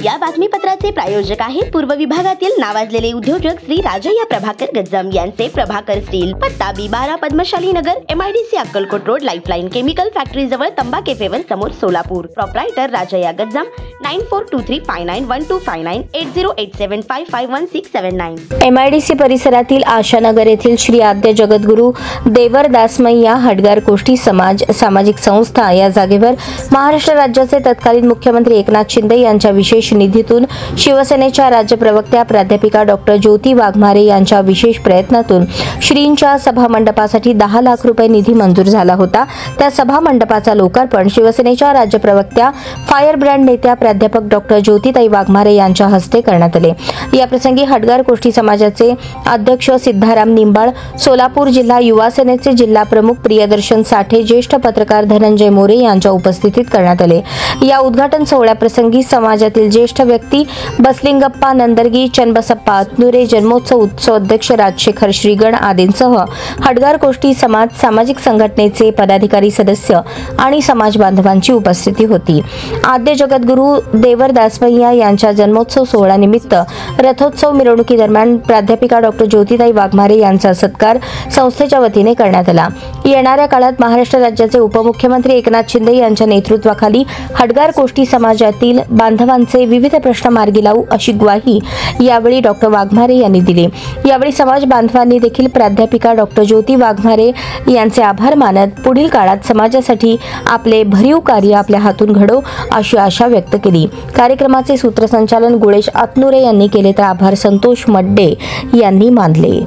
या बातमीपत्राचे प्रायोजक आहेत पूर्व विभागातील नावाजलेले उद्योजक श्री राजय्या प्रभाकर गज्जम यांचे प्रभाकर स्टील, पत्ता B12 पद्मशाली नगर, MIDC Akkalkot road, lifeline chemical factory जवळ, तंबा केफेवर समोर, सोलापूर. प्रोप्रायटर राजय्या गज्जम 9423591259 8087551679. MIDC परिसरातील आशानगर येथील श्री आद्य जगद्गुरु देवरदासमय्या हडगार कोष्टी समाज सामाजिक संस्था या जागेवर महाराष्ट्र राज्याचे तत्कालीन मुख्यमंत्री एकनाथ शिंदे यांच्या विशेष निधीतून शिवसेनेच्या राज्य प्रवक्त्या प्राध्यापिका डॉक्टर ज्योती वाघमारे यांच्या विशेष प्रयत्नातून श्रींच्या सभा मंडपासाठी 10 लाख रुपये निधी मंजूर झाला होता. त्या सभा मंडपाचा लोकार्पण शिवसेनेच्या राज्य प्रवक्त्या फायर ब्रँड नेत्या प्राध्यापक डॉक्टर ज्योतिताई वाघमारे यांच्या हस्ते करण्यात आले. या प्रसंगी हडगार कोष्टी समाजाचे अध्यक्ष सिद्धाराम निंबाळ, सोलापूर जिल्हा युवा सेनेचे जिल्हा प्रमुख प्रियदर्शन साठे, ज्येष्ठ पत्रकार धनंजय मोरे यांच्या उपस्थितीत करण्यात आले. या उद्घाटन सोहळ्याप्रसंगी समाजातील ज्येष्ठ व्यक्ती बसलिंगप्पा नंदरगी, चन्नबसप्पा अतनुरे, जन्मोत्सव उत्सव अध्यक्ष राजशेखर श्रीगण आदींसह हडगार कोष्टी समाज सामाजिक संघटनेचे पदाधिकारी, सदस्य आणि समाज बांधवांची उपस्थिती होती. आद्य जगद्गुरु देवरदासमय्या यांच्या जन्मोत्सव सोहळ्यानिमित्त रथोत्सव मिरवणुकीदरम्यान प्राध्यापिका डॉक्टर ज्योतिताई वाघमारे यांचा सत्कार संस्थेच्या वतीने करण्यात आला. येणाऱ्या काळात महाराष्ट्र राज्याचे उपमुख्यमंत्री एकनाथ शिंदे यांच्या नेतृत्वाखाली हडगार कोष्टी समाजातील बांधवांचे विविध प्रश्न मार्गी लावू अशी ग्वाही यावेळी डॉक्टर वाघमारे यांनी दिली. यावेळी समाज बांधवांनी देखील प्राध्यापिका डॉक्टर ज्योती वाघमारे यांचे आभार मानत पुढील काळात समाजासाठी आपले भरीव कार्य आपल्या हातून घडो अशी आशा व्यक्त केली. कार्यक्रमाचे सूत्रसंचालन गुळेश अतनुरे यांनी केले तर आभार संतोष मड्डे यांनी मानले.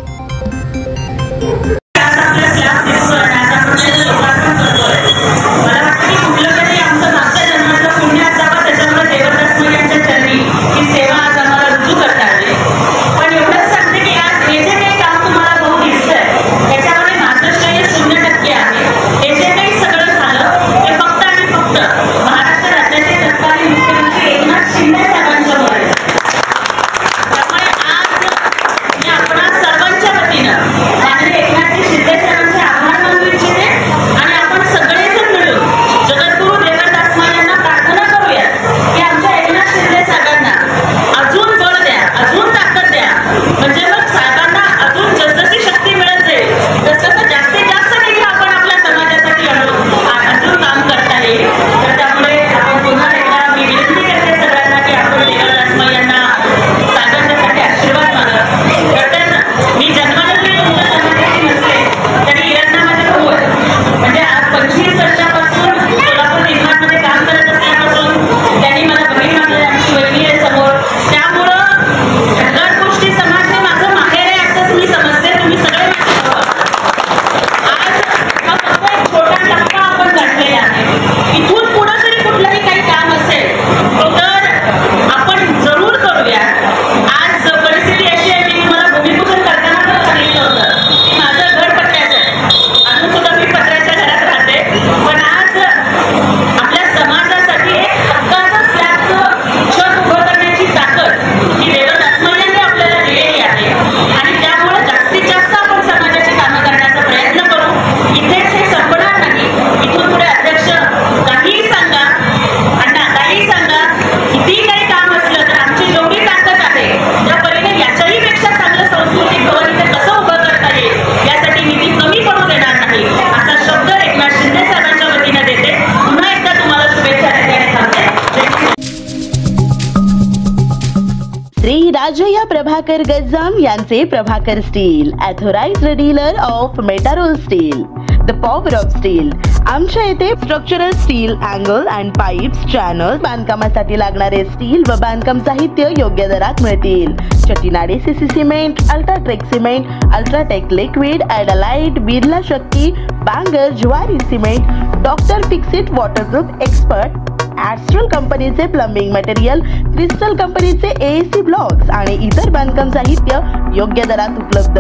श्री राजय्या प्रभाकर गज्जम यांचे Prabhakar steel, authorised dealer of Metarol steel, the power of steel. आमच्या येथे structural steel, angle and pipes, channel, बांधकामासाठी लागणारे स्टील व बांधकाम साहित्य योग्य दरात मिळतील. Chettinad CC cement, UltraTech cement, UltraTech liquid, Adlite, Birla Shakti, Bangur, Zuari cement, doctor Fixit waterproof expert, Astral कंपनीचे प्लंबिंग मटेरियल, क्रिस्टल कंपनीचे एसी ब्लॉक्स आणि इतर बांधकाम साहित्य योग्य दरात उपलब्ध.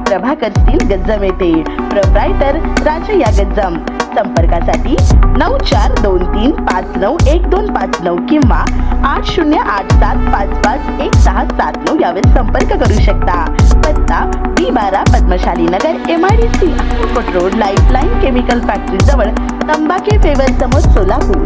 प्रभाकर स्टील गज्जम येथे. प्रोप्रायटर राजय्या गज्जम. संपर्कासाठी 9423591259 किंवा 8087551679 यावर संपर्क करू शकता. पत्ता B12 पद्मशाली नगर, MIDC Akkalkot road, lifeline chemical factory जवळ, तंबा केफेवर समोर, सोलापूर.